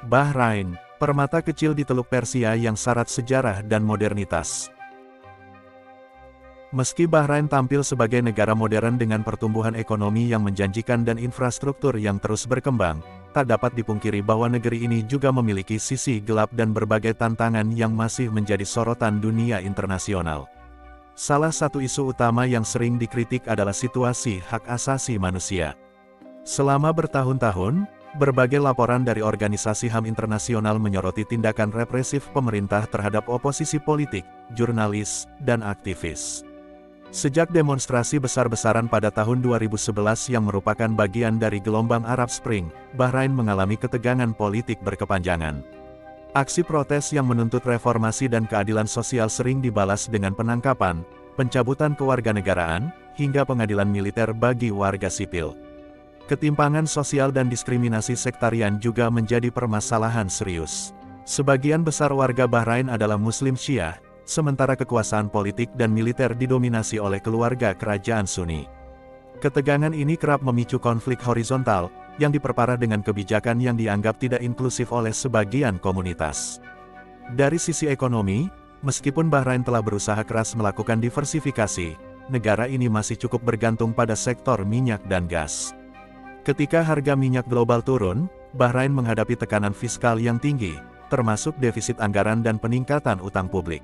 Bahrain, permata kecil di Teluk Persia yang syarat sejarah dan modernitas. Meski Bahrain tampil sebagai negara modern dengan pertumbuhan ekonomi yang menjanjikan dan infrastruktur yang terus berkembang, tak dapat dipungkiri bahwa negeri ini juga memiliki sisi gelap dan berbagai tantangan yang masih menjadi sorotan dunia internasional. Salah satu isu utama yang sering dikritik adalah situasi hak asasi manusia. Selama bertahun-tahun, berbagai laporan dari organisasi HAM internasional menyoroti tindakan represif pemerintah terhadap oposisi politik, jurnalis, dan aktivis. Sejak demonstrasi besar-besaran pada tahun 2011 yang merupakan bagian dari gelombang Arab Spring, Bahrain mengalami ketegangan politik berkepanjangan. Aksi protes yang menuntut reformasi dan keadilan sosial sering dibalas dengan penangkapan, pencabutan kewarganegaraan, hingga pengadilan militer bagi warga sipil. Ketimpangan sosial dan diskriminasi sektarian juga menjadi permasalahan serius. Sebagian besar warga Bahrain adalah Muslim Syiah, sementara kekuasaan politik dan militer didominasi oleh keluarga kerajaan Sunni. Ketegangan ini kerap memicu konflik horizontal, yang diperparah dengan kebijakan yang dianggap tidak inklusif oleh sebagian komunitas. Dari sisi ekonomi, meskipun Bahrain telah berusaha keras melakukan diversifikasi, negara ini masih cukup bergantung pada sektor minyak dan gas. Ketika harga minyak global turun, Bahrain menghadapi tekanan fiskal yang tinggi, termasuk defisit anggaran dan peningkatan utang publik.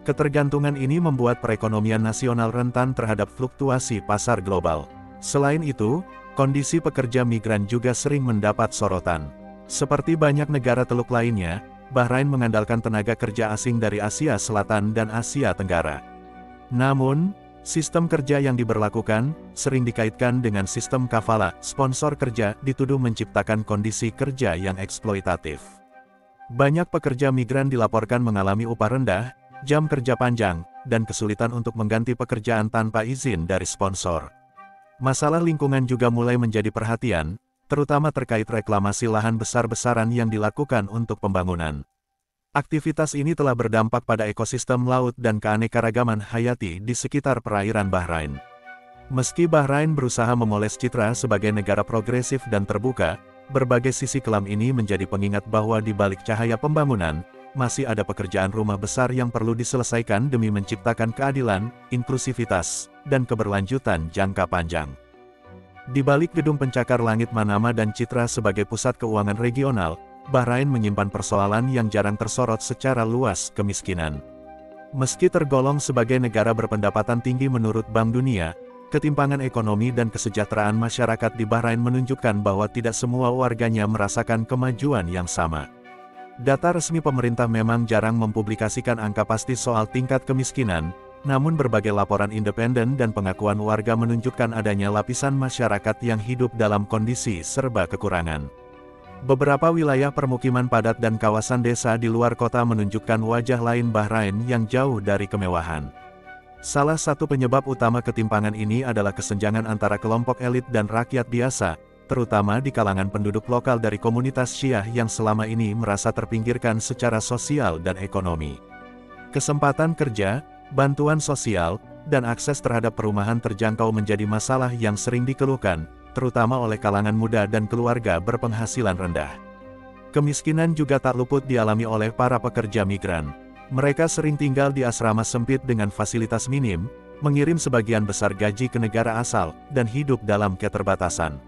Ketergantungan ini membuat perekonomian nasional rentan terhadap fluktuasi pasar global. Selain itu, kondisi pekerja migran juga sering mendapat sorotan. Seperti banyak negara Teluk lainnya, Bahrain mengandalkan tenaga kerja asing dari Asia Selatan dan Asia Tenggara. Namun, sistem kerja yang diberlakukan, sering dikaitkan dengan sistem kafala, sponsor kerja, dituduh menciptakan kondisi kerja yang eksploitatif. Banyak pekerja migran dilaporkan mengalami upah rendah, jam kerja panjang, dan kesulitan untuk mengganti pekerjaan tanpa izin dari sponsor. Masalah lingkungan juga mulai menjadi perhatian, terutama terkait reklamasi lahan besar-besaran yang dilakukan untuk pembangunan. Aktivitas ini telah berdampak pada ekosistem laut dan keanekaragaman hayati di sekitar perairan Bahrain. Meski Bahrain berusaha memoles citra sebagai negara progresif dan terbuka, berbagai sisi kelam ini menjadi pengingat bahwa di balik cahaya pembangunan, masih ada pekerjaan rumah besar yang perlu diselesaikan demi menciptakan keadilan, inklusivitas, dan keberlanjutan jangka panjang. Di balik gedung pencakar langit Manama dan citra sebagai pusat keuangan regional, Bahrain menyimpan persoalan yang jarang tersorot secara luas: kemiskinan. Meski tergolong sebagai negara berpendapatan tinggi menurut Bank Dunia, ketimpangan ekonomi dan kesejahteraan masyarakat di Bahrain menunjukkan bahwa tidak semua warganya merasakan kemajuan yang sama. Data resmi pemerintah memang jarang mempublikasikan angka pasti soal tingkat kemiskinan, namun berbagai laporan independen dan pengakuan warga menunjukkan adanya lapisan masyarakat yang hidup dalam kondisi serba kekurangan. Beberapa wilayah permukiman padat dan kawasan desa di luar kota menunjukkan wajah lain Bahrain yang jauh dari kemewahan. Salah satu penyebab utama ketimpangan ini adalah kesenjangan antara kelompok elit dan rakyat biasa, terutama di kalangan penduduk lokal dari komunitas Syiah yang selama ini merasa terpinggirkan secara sosial dan ekonomi. Kesempatan kerja, bantuan sosial, dan akses terhadap perumahan terjangkau menjadi masalah yang sering dikeluhkan, terutama oleh kalangan muda dan keluarga berpenghasilan rendah. Kemiskinan juga tak luput dialami oleh para pekerja migran. Mereka sering tinggal di asrama sempit dengan fasilitas minim, mengirim sebagian besar gaji ke negara asal, dan hidup dalam keterbatasan.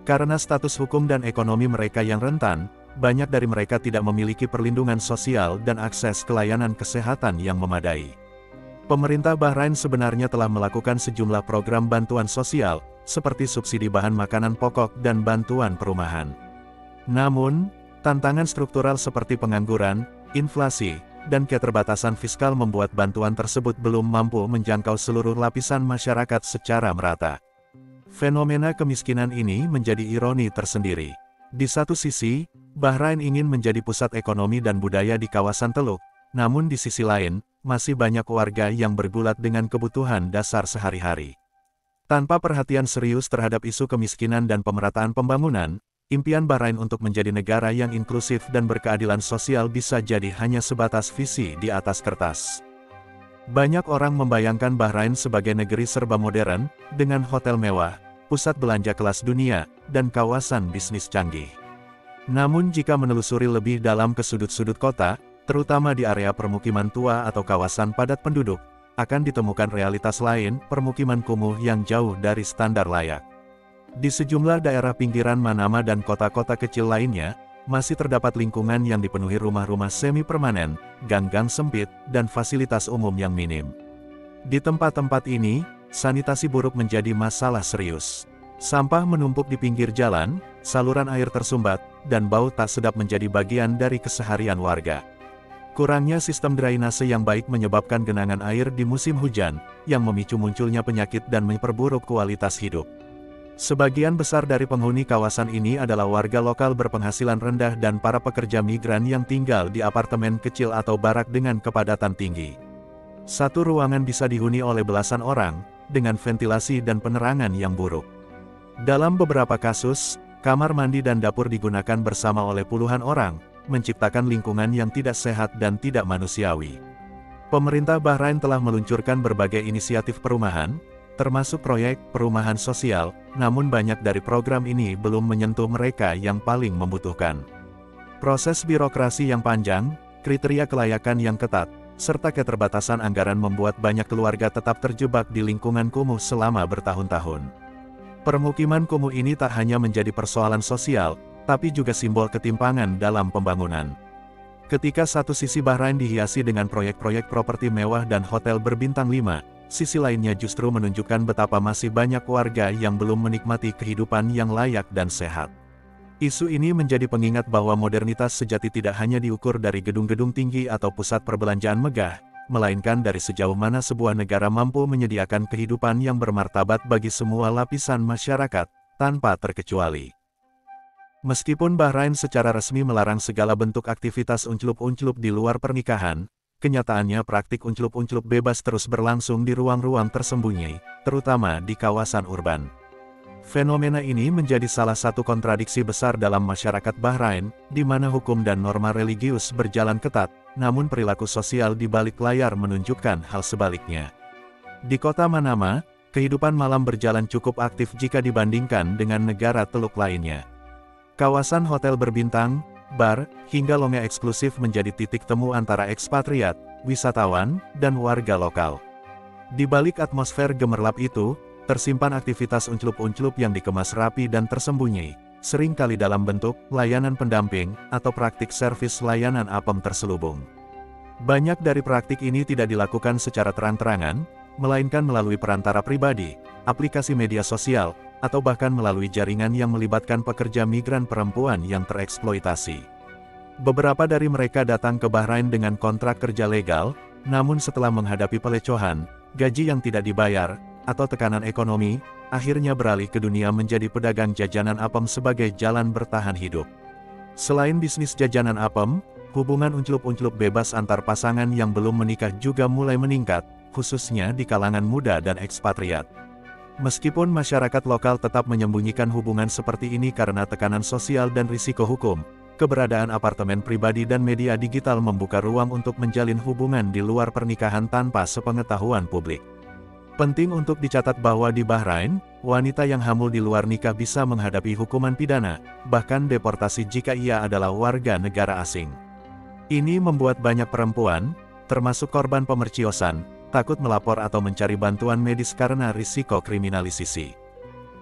Karena status hukum dan ekonomi mereka yang rentan, banyak dari mereka tidak memiliki perlindungan sosial dan akses ke layanan kesehatan yang memadai. Pemerintah Bahrain sebenarnya telah melakukan sejumlah program bantuan sosial, seperti subsidi bahan makanan pokok dan bantuan perumahan. Namun, tantangan struktural seperti pengangguran, inflasi, dan keterbatasan fiskal membuat bantuan tersebut belum mampu menjangkau seluruh lapisan masyarakat secara merata. Fenomena kemiskinan ini menjadi ironi tersendiri. Di satu sisi, Bahrain ingin menjadi pusat ekonomi dan budaya di kawasan Teluk, namun di sisi lain, masih banyak warga yang bergulat dengan kebutuhan dasar sehari-hari. Tanpa perhatian serius terhadap isu kemiskinan dan pemerataan pembangunan, impian Bahrain untuk menjadi negara yang inklusif dan berkeadilan sosial bisa jadi hanya sebatas visi di atas kertas. Banyak orang membayangkan Bahrain sebagai negeri serba modern, dengan hotel mewah, pusat belanja kelas dunia, dan kawasan bisnis canggih. Namun jika menelusuri lebih dalam ke sudut-sudut kota, terutama di area permukiman tua atau kawasan padat penduduk, akan ditemukan realitas lain, permukiman kumuh yang jauh dari standar layak. Di sejumlah daerah pinggiran Manama dan kota-kota kecil lainnya, masih terdapat lingkungan yang dipenuhi rumah-rumah semi-permanen, gang-gang sempit, dan fasilitas umum yang minim. Di tempat-tempat ini, sanitasi buruk menjadi masalah serius. Sampah menumpuk di pinggir jalan, saluran air tersumbat, dan bau tak sedap menjadi bagian dari keseharian warga. Kurangnya sistem drainase yang baik menyebabkan genangan air di musim hujan, yang memicu munculnya penyakit dan memperburuk kualitas hidup. Sebagian besar dari penghuni kawasan ini adalah warga lokal berpenghasilan rendah dan para pekerja migran yang tinggal di apartemen kecil atau barak dengan kepadatan tinggi. Satu ruangan bisa dihuni oleh belasan orang, dengan ventilasi dan penerangan yang buruk. Dalam beberapa kasus, kamar mandi dan dapur digunakan bersama oleh puluhan orang, menciptakan lingkungan yang tidak sehat dan tidak manusiawi. Pemerintah Bahrain telah meluncurkan berbagai inisiatif perumahan, termasuk proyek perumahan sosial, namun banyak dari program ini belum menyentuh mereka yang paling membutuhkan. Proses birokrasi yang panjang, kriteria kelayakan yang ketat, serta keterbatasan anggaran membuat banyak keluarga tetap terjebak di lingkungan kumuh selama bertahun-tahun. Permukiman kumuh ini tak hanya menjadi persoalan sosial, tapi juga simbol ketimpangan dalam pembangunan. Ketika satu sisi Bahrain dihiasi dengan proyek-proyek properti mewah dan hotel berbintang 5, sisi lainnya justru menunjukkan betapa masih banyak warga yang belum menikmati kehidupan yang layak dan sehat. Isu ini menjadi pengingat bahwa modernitas sejati tidak hanya diukur dari gedung-gedung tinggi atau pusat perbelanjaan megah, melainkan dari sejauh mana sebuah negara mampu menyediakan kehidupan yang bermartabat bagi semua lapisan masyarakat, tanpa terkecuali. Meskipun Bahrain secara resmi melarang segala bentuk aktivitas unclup-unclup di luar pernikahan, kenyataannya praktik unclup-unclup bebas terus berlangsung di ruang-ruang tersembunyi, terutama di kawasan urban. Fenomena ini menjadi salah satu kontradiksi besar dalam masyarakat Bahrain, di mana hukum dan norma religius berjalan ketat, namun perilaku sosial di balik layar menunjukkan hal sebaliknya. Di kota Manama, kehidupan malam berjalan cukup aktif jika dibandingkan dengan negara Teluk lainnya. Kawasan hotel berbintang, bar, hingga lounge eksklusif menjadi titik temu antara ekspatriat, wisatawan, dan warga lokal. Di balik atmosfer gemerlap itu, tersimpan aktivitas unclup-unclup yang dikemas rapi dan tersembunyi, seringkali dalam bentuk layanan pendamping atau praktik servis layanan apem terselubung. Banyak dari praktik ini tidak dilakukan secara terang-terangan, melainkan melalui perantara pribadi, aplikasi media sosial, atau bahkan melalui jaringan yang melibatkan pekerja migran perempuan yang tereksploitasi. Beberapa dari mereka datang ke Bahrain dengan kontrak kerja legal, namun setelah menghadapi pelecohan, gaji yang tidak dibayar, atau tekanan ekonomi, akhirnya beralih ke dunia menjadi pedagang jajanan apem sebagai jalan bertahan hidup. Selain bisnis jajanan apem, hubungan unclup-unclup bebas antar pasangan yang belum menikah juga mulai meningkat, khususnya di kalangan muda dan ekspatriat. Meskipun masyarakat lokal tetap menyembunyikan hubungan seperti ini karena tekanan sosial dan risiko hukum, keberadaan apartemen pribadi dan media digital membuka ruang untuk menjalin hubungan di luar pernikahan tanpa sepengetahuan publik. Penting untuk dicatat bahwa di Bahrain, wanita yang hamil di luar nikah bisa menghadapi hukuman pidana, bahkan deportasi jika ia adalah warga negara asing. Ini membuat banyak perempuan, termasuk korban pemerciosan, takut melapor atau mencari bantuan medis karena risiko kriminalisasi.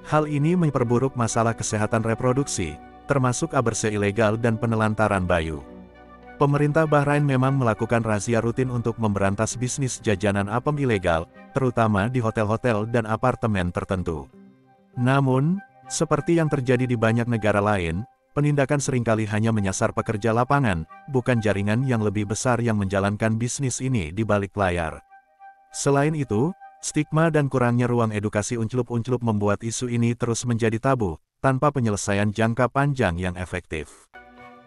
Hal ini memperburuk masalah kesehatan reproduksi, termasuk aborsi ilegal dan penelantaran bayi. Pemerintah Bahrain memang melakukan razia rutin untuk memberantas bisnis jajanan apem ilegal, terutama di hotel-hotel dan apartemen tertentu. Namun, seperti yang terjadi di banyak negara lain, penindakan seringkali hanya menyasar pekerja lapangan, bukan jaringan yang lebih besar yang menjalankan bisnis ini di balik layar. Selain itu, stigma dan kurangnya ruang edukasi unclup-unclup membuat isu ini terus menjadi tabu, tanpa penyelesaian jangka panjang yang efektif.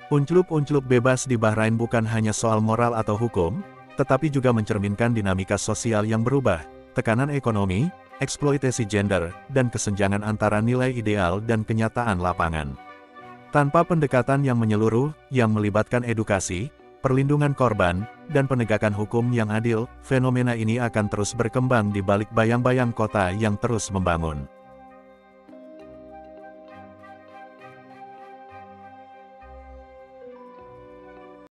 Unclup-unclup bebas di Bahrain bukan hanya soal moral atau hukum, tetapi juga mencerminkan dinamika sosial yang berubah, tekanan ekonomi, eksploitasi gender, dan kesenjangan antara nilai ideal dan kenyataan lapangan. Tanpa pendekatan yang menyeluruh, yang melibatkan edukasi, perlindungan korban, dan penegakan hukum yang adil, fenomena ini akan terus berkembang di balik bayang-bayang kota yang terus membangun.